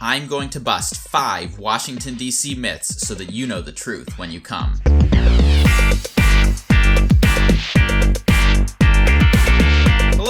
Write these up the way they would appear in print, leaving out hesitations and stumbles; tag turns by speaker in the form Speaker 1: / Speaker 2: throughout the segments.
Speaker 1: I'm going to bust 5 Washington, D.C. myths so that you know the truth when you come.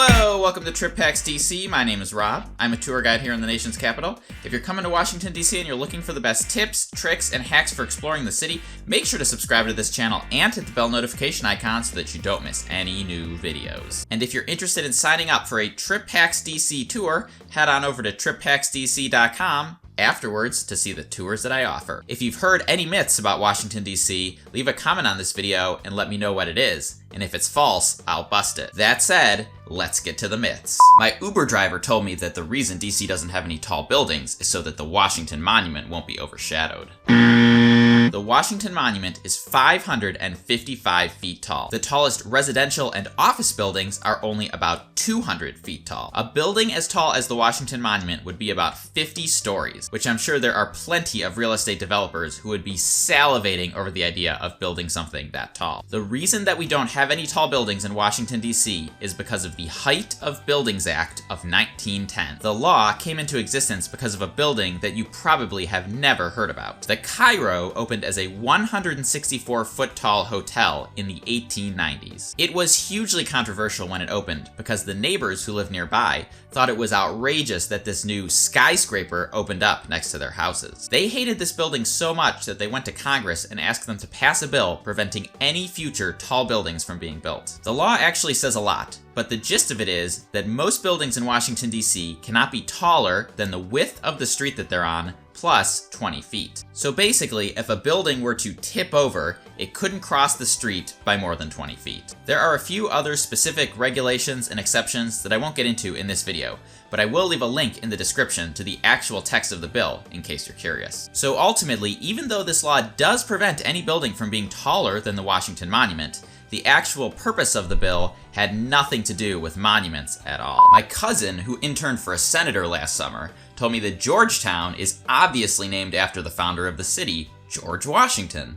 Speaker 1: Hello, welcome to Trip Hacks DC. My name is Rob. I'm a tour guide here in the nation's capital. If you're coming to Washington, D.C. and you're looking for the best tips, tricks, and hacks for exploring the city, make sure to subscribe to this channel and hit the bell notification icon so that you don't miss any new videos. And if you're interested in signing up for a Trip Hacks DC tour, head on over to triphacksdc.com afterwards to see the tours that I offer. If you've heard any myths about Washington, D.C., leave a comment on this video and let me know what it is. And if it's false, I'll bust it. That said, let's get to the myths. My Uber driver told me that the reason D.C. doesn't have any tall buildings is so that the Washington Monument won't be overshadowed. The Washington Monument is 555 feet tall. The tallest residential and office buildings are only about 200 feet tall. A building as tall as the Washington Monument would be about 50 stories, which I'm sure there are plenty of real estate developers who would be salivating over the idea of building something that tall. The reason that we don't have any tall buildings in Washington, D.C. is because of the Height of Buildings Act of 1910. The law came into existence because of a building that you probably have never heard about. The Cairo opened as a 164-foot tall hotel in the 1890s. It was hugely controversial when it opened because the neighbors who lived nearby thought it was outrageous that this new skyscraper opened up next to their houses. They hated this building so much that they went to Congress and asked them to pass a bill preventing any future tall buildings from being built. The law actually says a lot, but the gist of it is that most buildings in Washington, D.C. cannot be taller than the width of the street that they're on plus 20 feet. So basically, if a building were to tip over, it couldn't cross the street by more than 20 feet. There are a few other specific regulations and exceptions that I won't get into in this video, but I will leave a link in the description to the actual text of the bill in case you're curious. So ultimately, even though this law does prevent any building from being taller than the Washington Monument, the actual purpose of the bill had nothing to do with monuments at all. My cousin, who interned for a senator last summer, told me that Georgetown is obviously named after the founder of the city, George Washington.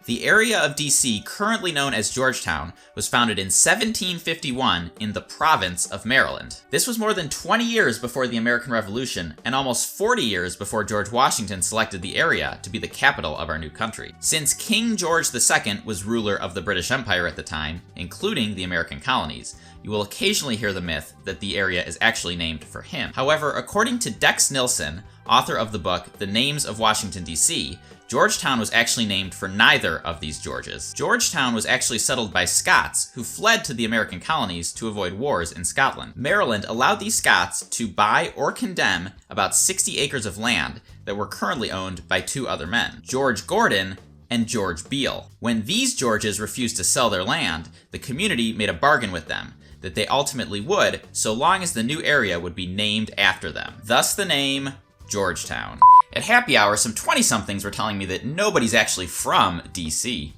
Speaker 1: The area of D.C. currently known as Georgetown was founded in 1751 in the province of Maryland. This was more than 20 years before the American Revolution and almost 40 years before George Washington selected the area to be the capital of our new country. Since King George II was ruler of the British Empire at the time, including the American colonies, you will occasionally hear the myth that the area is actually named for him. However, according to Dex Nilsson, author of the book The Names of Washington, D.C., Georgetown was actually named for neither of these Georges. Georgetown was actually settled by Scots who fled to the American colonies to avoid wars in Scotland. Maryland allowed these Scots to buy or condemn about 60 acres of land that were currently owned by 2 other men, George Gordon and George Beale. When these Georges refused to sell their land, the community made a bargain with them that they ultimately would, so long as the new area would be named after them. Thus the name Georgetown. At happy hour, some 20-somethings were telling me that nobody's actually from D.C.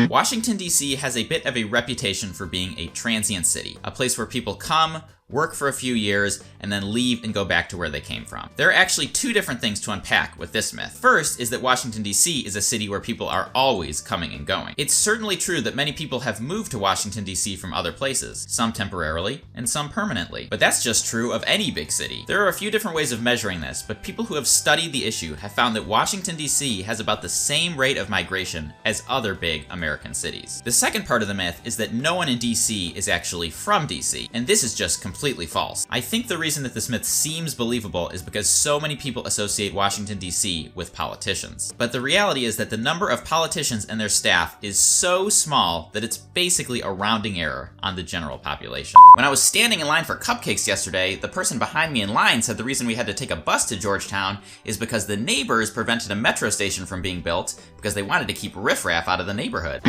Speaker 1: Washington, D.C. has a bit of a reputation for being a transient city, a place where people come, work for a few years, and then leave and go back to where they came from. There are actually 2 different things to unpack with this myth. First is that Washington, D.C. is a city where people are always coming and going. It's certainly true that many people have moved to Washington, D.C. from other places, some temporarily and some permanently. But that's just true of any big city. There are a few different ways of measuring this, but people who have studied the issue have found that Washington, D.C. has about the same rate of migration as other big American cities. The second part of the myth is that no one in D.C. is actually from D.C., and this is just completely false. I think the reason that this myth seems believable is because so many people associate Washington, D.C. with politicians. But the reality is that the number of politicians and their staff is so small that it's basically a rounding error on the general population. When I was standing in line for cupcakes yesterday, the person behind me in line said the reason we had to take a bus to Georgetown is because the neighbors prevented a metro station from being built because they wanted to keep riffraff out of the neighborhood.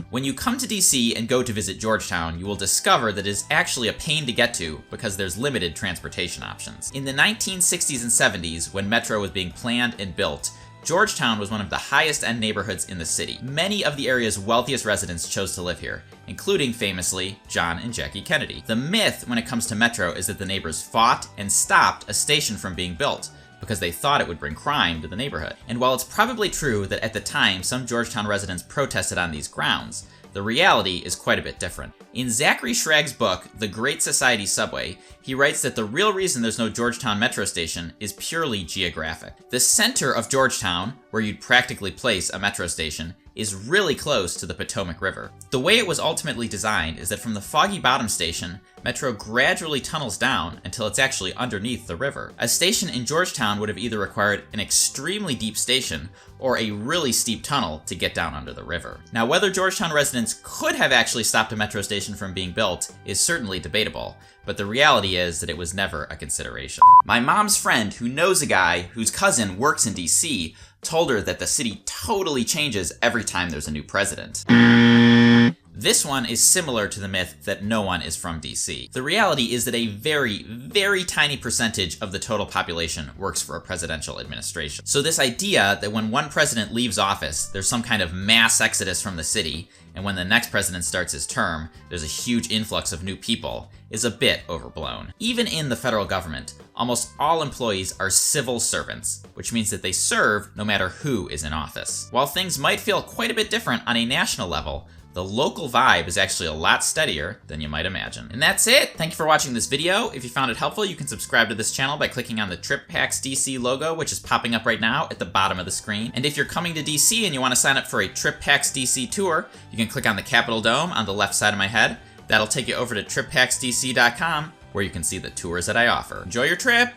Speaker 1: When you come to DC and go to visit Georgetown, you will discover that it is actually a pain to get to because there's limited transportation options. In the 1960s and 70s, when Metro was being planned and built, Georgetown was one of the highest end neighborhoods in the city. Many of the area's wealthiest residents chose to live here, including famously John and Jackie Kennedy. The myth when it comes to Metro is that the neighbors fought and stopped a station from being built because they thought it would bring crime to the neighborhood. And while it's probably true that at the time some Georgetown residents protested on these grounds, The reality is quite a bit different. In Zachary Schrag's book, The Great Society Subway, he writes that the real reason there's no Georgetown Metro station is purely geographic. The center of Georgetown, where you'd practically place a metro station, is really close to the Potomac River. The way it was ultimately designed is that from the Foggy Bottom station, Metro gradually tunnels down until it's actually underneath the river. A station in Georgetown would have either required an extremely deep station or a really steep tunnel to get down under the river. Now, whether Georgetown residents could have actually stopped a metro station from being built is certainly debatable, but the reality is that it was never a consideration. My mom's friend, who knows a guy whose cousin works in DC, told her that the city totally changes every time there's a new president. This one is similar to the myth that no one is from DC. The reality is that a very, very tiny percentage of the total population works for a presidential administration. So this idea that when one president leaves office, there's some kind of mass exodus from the city, and when the next president starts his term, there's a huge influx of new people, is a bit overblown. Even in the federal government, almost all employees are civil servants, which means that they serve no matter who is in office. While things might feel quite a bit different on a national level, the local vibe is actually a lot steadier than you might imagine. And that's it! Thank you for watching this video. If you found it helpful, you can subscribe to this channel by clicking on the TripPacks DC logo, which is popping up right now at the bottom of the screen. And if you're coming to DC and you want to sign up for a TripPacks DC tour, you can click on the Capitol Dome on the left side of my head. That'll take you over to trippacksdc.com, where you can see the tours that I offer. Enjoy your trip!